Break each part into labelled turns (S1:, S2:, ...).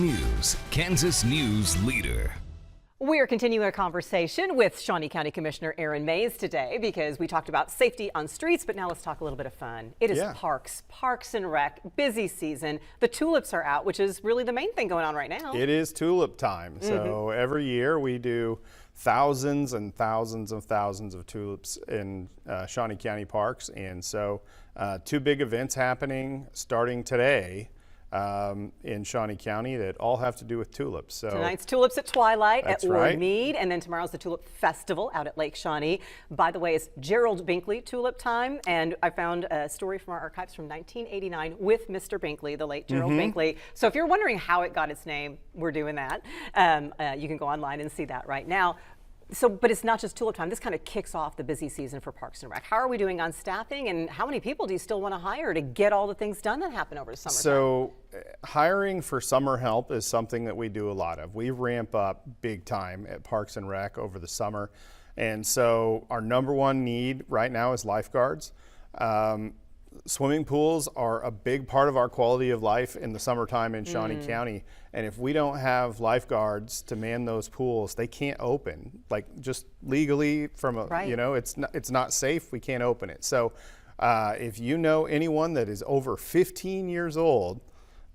S1: News, Kansas News Leader.
S2: We are continuing a conversation with Shawnee County Commissioner Aaron Mays today because we talked about safety on streets, but now let's talk a little bit of fun. It is Parks and Rec, busy season. The tulips are out, which is really the main thing going on right now.
S3: It is tulip time. So every year we do thousands and thousands of tulips in Shawnee County parks. And so two big events happening starting today in Shawnee County that all have to do with tulips. So
S2: tonight's Tulips at Twilight at
S3: right.
S2: Mead, and then tomorrow's the Tulip Festival out at Lake Shawnee. By the way, it's Gerald Binkley tulip time, and I found a story from our archives from 1989 with Mr. Binkley, the late Gerald Binkley. So if you're wondering how it got its name, we're doing that. You can go online and see that right now. But it's not just tulip time. This kind of kicks off the busy season for Parks and Rec. How are we doing on staffing, and how many people do you still want to hire to get all the things done that happen over summertime?
S3: So hiring for summer help is something that we do a lot of. We ramp up big time at Parks and Rec over the summer. And so our number one need right now is lifeguards. Swimming pools are a big part of our quality of life in the summertime in Shawnee County. And if we don't have lifeguards to man those pools, they can't open. Like, just legally from a, you know, it's not safe, we can't open it. So if you know anyone that is over 15 years old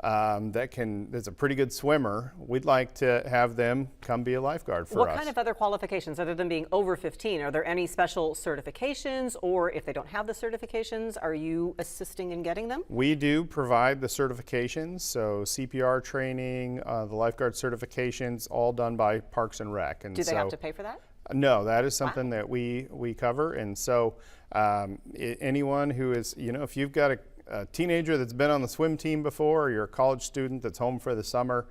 S3: that's a pretty good swimmer, we'd like to have them come be a lifeguard for us.
S2: What kind of other qualifications, other than being over 15? Are there any special certifications, or if they don't have the certifications, are you assisting in getting them?
S3: We do provide the certifications, so CPR training, the lifeguard certifications, all done by Parks and Rec. And
S2: do they have to pay for that?
S3: No, that is something that we cover. And so anyone who is, you know, if you've got a teenager that's been on the swim team before, or you're a college student that's home for the summer,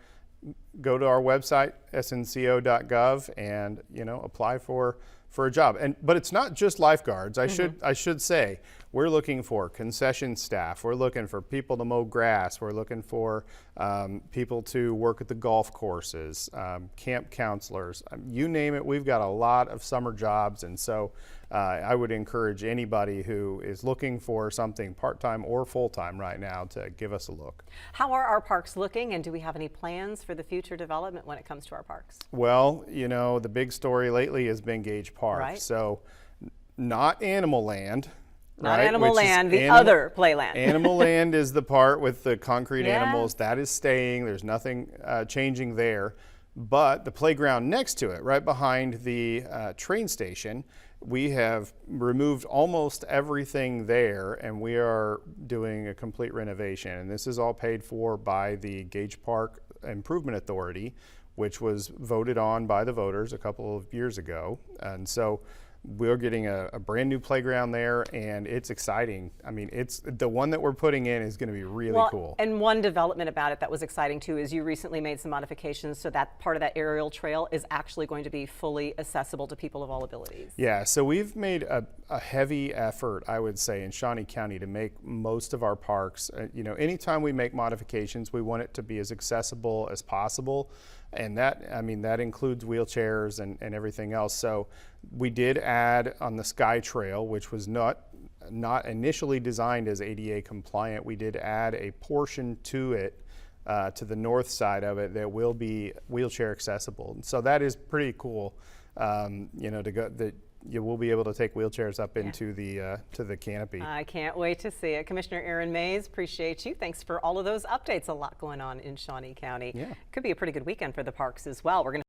S3: go to our website, snco.gov, and, you know, apply for a job. But it's not just lifeguards. I should say, we're looking for concession staff. We're looking for people to mow grass. We're looking for people to work at the golf courses, camp counselors. You name it, we've got a lot of summer jobs. And so I would encourage anybody who is looking for something part-time or full-time right now to give us a look.
S2: How are our parks looking, and do we have any plans for the future development when it comes to our parks?
S3: Well, you know, the big story lately has been Gage Park.
S2: Right.
S3: So not Animal Land.
S2: Not
S3: right?
S2: Animal Land, the other playland.
S3: Animal Land is the part with the concrete animals. That is staying. There's nothing changing there. But the playground next to it, right behind the train station, we have removed almost everything there, and we are doing a complete renovation. And this is all paid for by the Gage Park Improvement Authority, which was voted on by the voters a couple of years ago. And so we're getting a brand new playground there, and it's exciting. I mean, it's the one that we're putting in is going to be really cool.
S2: And one development about it that was exciting too is you recently made some modifications so that part of that aerial trail is actually going to be fully accessible to people of all abilities. Yeah,
S3: so we've made a heavy effort, I would say, in Shawnee County to make most of our parks, you know, anytime we make modifications, we want it to be as accessible as possible. And that, I mean, that includes wheelchairs and everything else. So we did add on the Sky Trail, which was not initially designed as ADA compliant. We did add a portion to it, to the north side of it, that will be wheelchair accessible. So that is pretty cool, you know, you will be able to take wheelchairs up into the canopy.
S2: I can't wait to see it. Commissioner Aaron Mays, appreciate you. Thanks for all of those updates. A lot going on in Shawnee County.
S3: Yeah.
S2: Could be a pretty good weekend for the parks as well. We're going to